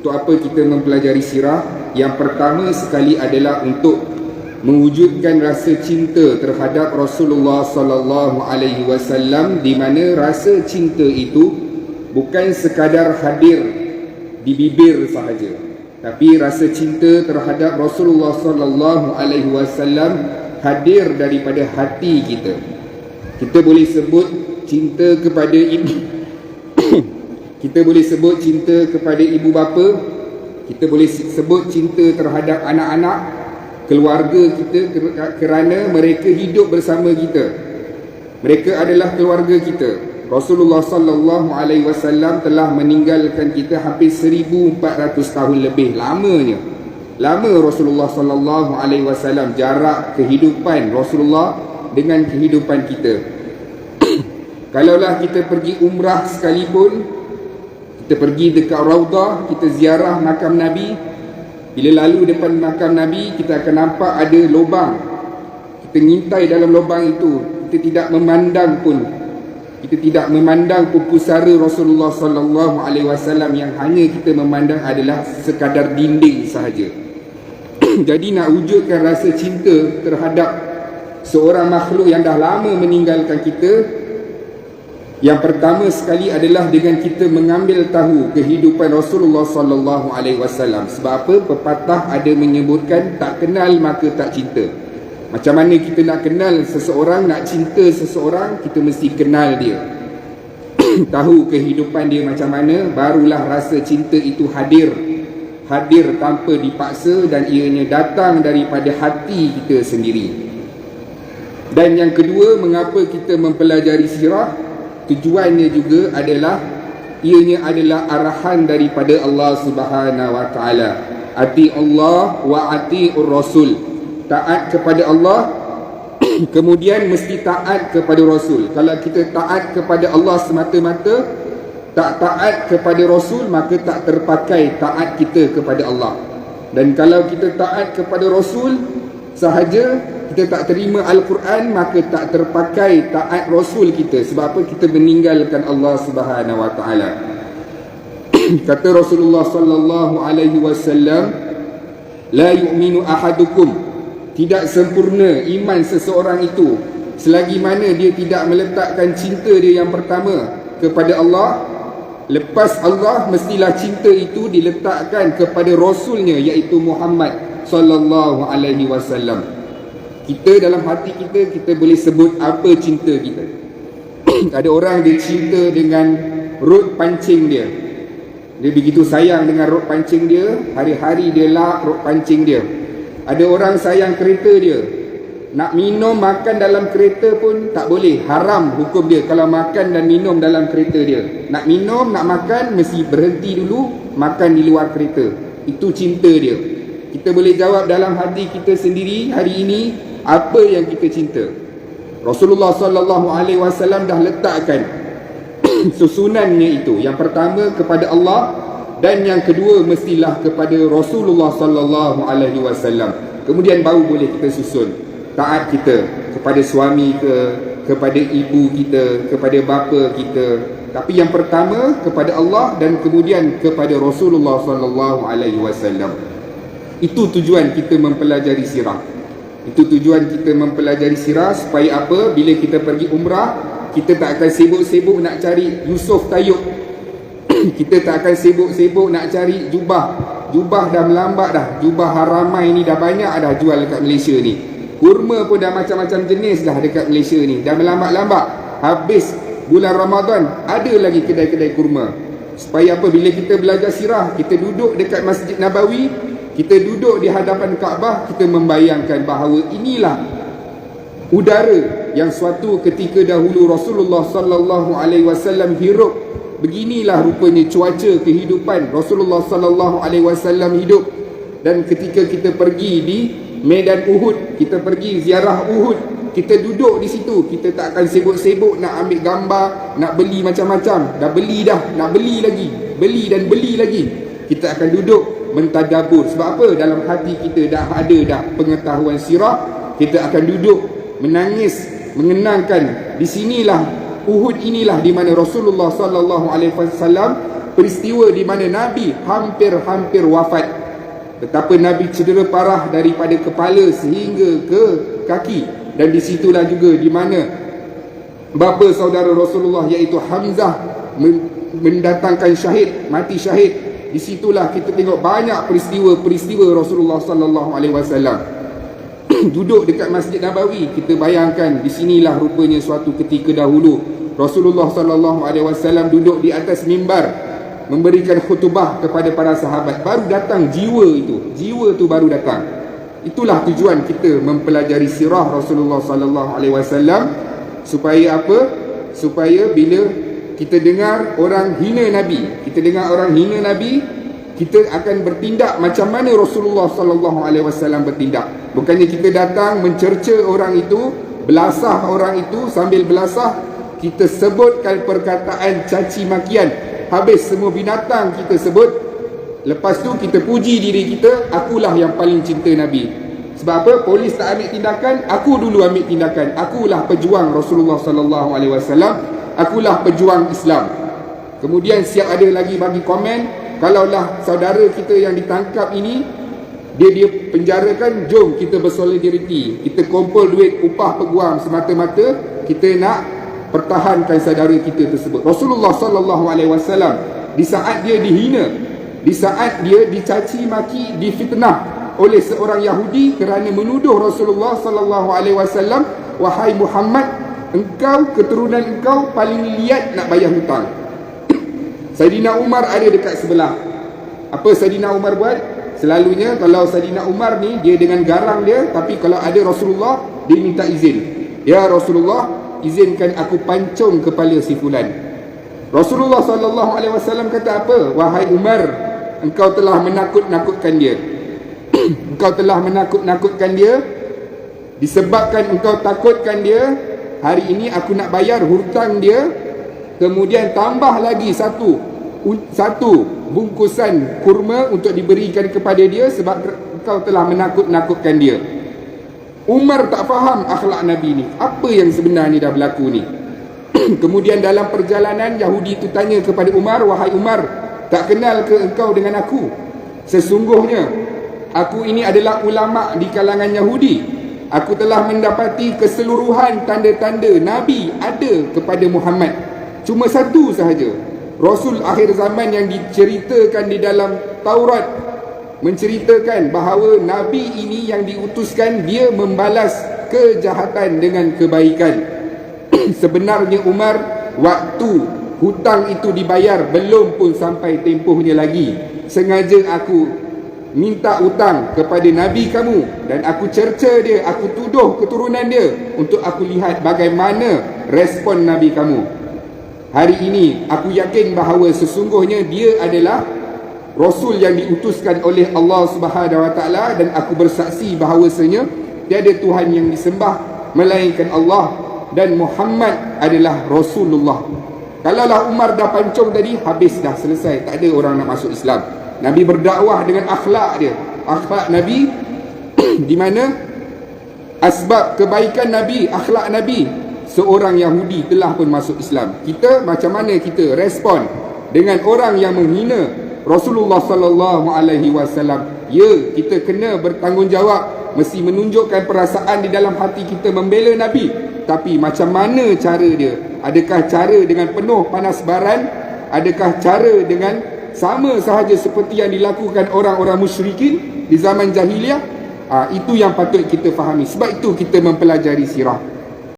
Untuk apa kita mempelajari sirah? Yang pertama sekali adalah untuk mewujudkan rasa cinta terhadap Rasulullah sallallahu alaihi wasallam, di mana rasa cinta itu bukan sekadar hadir di bibir sahaja, tapi rasa cinta terhadap Rasulullah sallallahu alaihi wasallam hadir daripada hati kita. Kita boleh sebut cinta kepada ibu kita boleh sebut cinta kepada ibu bapa, kita boleh sebut cinta terhadap anak-anak, keluarga kita, kerana mereka hidup bersama kita. Mereka adalah keluarga kita. Rasulullah sallallahu alaihi wasallam telah meninggalkan kita hampir 1400 tahun lebih. Lama Rasulullah sallallahu alaihi wasallam, jarak kehidupan Rasulullah dengan kehidupan kita. Kalaulah kita pergi umrah sekalipun, kita pergi dekat Raudah, kita ziarah makam Nabi, bila lalu depan makam Nabi, kita akan nampak ada lubang. Kita ngintai dalam lubang itu, kita tidak memandang pun pusara Rasulullah sallallahu alaihi wasallam, yang hanya kita memandang adalah sekadar dinding sahaja. Jadi nak wujudkan rasa cinta terhadap seorang makhluk yang dah lama meninggalkan kita, yang pertama sekali adalah dengan kita mengambil tahu kehidupan Rasulullah sallallahu alaihi wasallam. Sebab apa? Pepatah ada menyebutkan, tak kenal maka tak cinta. Macam mana kita nak kenal seseorang, nak cinta seseorang, kita mesti kenal dia. Tahu kehidupan dia macam mana, barulah rasa cinta itu hadir tanpa dipaksa, dan ianya datang daripada hati kita sendiri. Dan yang kedua, mengapa kita mempelajari sirah? Tujuannya juga adalah, ianya adalah arahan daripada Allah Subhanahu wa taala. Ati Allah wa atiur Rasul. Taat kepada Allah, kemudian mesti taat kepada Rasul. Kalau kita taat kepada Allah semata-mata, tak taat kepada Rasul, maka tak terpakai taat kita kepada Allah. Dan kalau kita taat kepada Rasul sahaja, kita tak terima Al-Quran, maka tak terpakai taat Rasul kita. Sebab apa? Kita meninggalkan Allah Subhanahu wa taala. Kata Rasulullah sallallahu alaihi wasallam, la yu'minu ahadukum, tidak sempurna iman seseorang itu selagi mana dia tidak meletakkan cinta dia yang pertama kepada Allah. Lepas Allah, mestilah cinta itu diletakkan kepada Rasulnya, iaitu Muhammad sallallahu alaihi wasallam. Kita dalam hati kita boleh sebut apa cinta kita. Ada orang dia cinta dengan rod pancing dia. Dia begitu sayang dengan rod pancing dia, hari-hari dia lap rod pancing dia. Ada orang sayang kereta dia. Nak minum, makan dalam kereta pun tak boleh, haram hukum dia kalau makan dan minum dalam kereta dia. Nak minum, nak makan, mesti berhenti dulu, makan di luar kereta. Itu cinta dia. Kita boleh jawab dalam hati kita sendiri hari ini, apa yang kita cinta. Rasulullah sallallahu alaihi wasallam dah letakkan susunannya itu. Yang pertama kepada Allah, dan yang kedua mestilah kepada Rasulullah sallallahu alaihi wasallam. Kemudian baru boleh kita susun taat kita kepada suami ke, kepada ibu kita, kepada bapa kita. Tapi yang pertama kepada Allah, dan kemudian kepada Rasulullah sallallahu alaihi wasallam. Itu tujuan kita mempelajari sirah. Itu tujuan kita mempelajari sirah, supaya apa? Bila kita pergi umrah, kita tak akan sibuk-sibuk nak cari Yusuf Tayyub. Kita tak akan sibuk-sibuk nak cari jubah. Jubah dah melambat dah. Jubah Haramai ni dah banyak dah jual dekat Malaysia ni. Kurma pun dah macam-macam jenis dah dekat Malaysia ni. Dah melambat-lambat. Habis bulan Ramadan, ada lagi kedai-kedai kurma. Supaya apa? Bila kita belajar sirah, kita duduk dekat Masjid Nabawi, kita duduk di hadapan Kaabah, kita membayangkan bahawa inilah udara yang suatu ketika dahulu Rasulullah sallallahu alaihi wasallam hirup. Beginilah rupanya cuaca kehidupan Rasulullah sallallahu alaihi wasallam hidup. Dan ketika kita pergi di medan Uhud, kita pergi ziarah Uhud, kita duduk di situ, kita tak akan sibuk-sibuk nak ambil gambar, nak beli macam-macam. Dah beli dah, nak beli lagi, beli dan beli lagi. Kita akan duduk mentadabur. Sebab apa? Dalam hati kita dah ada dah pengetahuan sirah. Kita akan duduk menangis, mengenangkan di sinilah Uhud, inilah di mana Rasulullah sallallahu alaihi wasallam peristiwa di mana Nabi hampir-hampir wafat. Betapa Nabi cedera parah daripada kepala sehingga ke kaki. Dan disitulah juga di mana bapa saudara Rasulullah iaitu Hamzah mendatangkan syahid, mati syahid. Disitulah kita tengok banyak peristiwa-peristiwa Rasulullah sallallahu alaihi wasallam. Duduk dekat Masjid Nabawi, kita bayangkan di sinilah rupanya suatu ketika dahulu Rasulullah sallallahu alaihi wasallam duduk di atas mimbar memberikan khutbah kepada para sahabat. Baru datang jiwa tu baru datang. Itulah tujuan kita mempelajari sirah Rasulullah sallallahu alaihi wasallam, supaya apa? Supaya bila kita dengar orang hina Nabi, kita akan bertindak macam mana Rasulullah sallallahu alaihi wasallam bertindak. Bukannya kita datang mencerca orang itu, belasah orang itu, sambil belasah kita sebutkan perkataan caci makian. Habis semua binatang kita sebut. Lepas tu kita puji diri kita, akulah yang paling cinta Nabi. Sebab apa? Polis tak ambil tindakan, aku dulu ambil tindakan. Akulah pejuang Rasulullah sallallahu alaihi wasallam. Akulah pejuang Islam. Kemudian siap ada lagi bagi komen, kalaulah saudara kita yang ditangkap ini dia penjarakan, jom kita bersolidariti, kita kumpul duit upah peguam semata-mata kita nak pertahankan saudara kita tersebut. Rasulullah sallallahu alaihi wasallam di saat dia dihina, di saat dia dicaci maki, difitnah oleh seorang Yahudi kerana menuduh Rasulullah sallallahu alaihi wasallam, wahai Muhammad, engkau, keturunan engkau paling liat nak bayar hutang. Saidina Umar ada dekat sebelah. Apa Saidina Umar buat? Selalunya kalau Saidina Umar ni, dia dengan garang dia, tapi kalau ada Rasulullah, dia minta izin. Ya Rasulullah, izinkan aku pancung kepala si fulan. Rasulullah sallallahu alaihi wasallam kata apa? Wahai Umar, engkau telah menakut-nakutkan dia. Engkau telah menakut-nakutkan dia. Disebabkan engkau takutkan dia, hari ini aku nak bayar hutang dia. Kemudian tambah lagi satu bungkusan kurma untuk diberikan kepada dia sebab engkau telah menakut-nakutkan dia. Umar tak faham akhlak Nabi ni. Apa yang sebenarnya dah berlaku ni? Kemudian dalam perjalanan, Yahudi itu tanya kepada Umar, wahai Umar, tak kenal ke engkau dengan aku? Sesungguhnya aku ini adalah ulama di kalangan Yahudi. Aku telah mendapati keseluruhan tanda-tanda Nabi ada kepada Muhammad. Cuma satu sahaja. Rasul akhir zaman yang diceritakan di dalam Taurat menceritakan bahawa Nabi ini yang diutuskan, dia membalas kejahatan dengan kebaikan. Sebenarnya Umar, waktu hutang itu dibayar belum pun sampai tempohnya lagi. Sengaja aku minta hutang kepada Nabi kamu dan aku cerca dia, aku tuduh keturunan dia untuk aku lihat bagaimana respon Nabi kamu. Hari ini aku yakin bahawa sesungguhnya dia adalah Rasul yang diutuskan oleh Allah Subhanahu Wa Taala, dan aku bersaksi bahawasanya tiada Tuhan yang disembah melainkan Allah dan Muhammad adalah Rasulullah. Kalaulah Umar dah pancung tadi, habis dah, selesai, tak ada orang nak masuk Islam. Nabi berdakwah dengan akhlak dia, akhlak Nabi di mana asbab kebaikan Nabi, akhlak Nabi, seorang Yahudi telah pun masuk Islam. Kita macam mana kita respon dengan orang yang menghina Rasulullah sallallahu alaihi wasallam? Ya, kita kena bertanggungjawab, mesti menunjukkan perasaan di dalam hati kita membela Nabi. Tapi macam mana cara dia? Adakah cara dengan penuh panas baran? Adakah cara dengan sama sahaja seperti yang dilakukan orang-orang musyrikin di zaman jahiliah? Itu yang patut kita fahami. Sebab itu kita mempelajari sirah.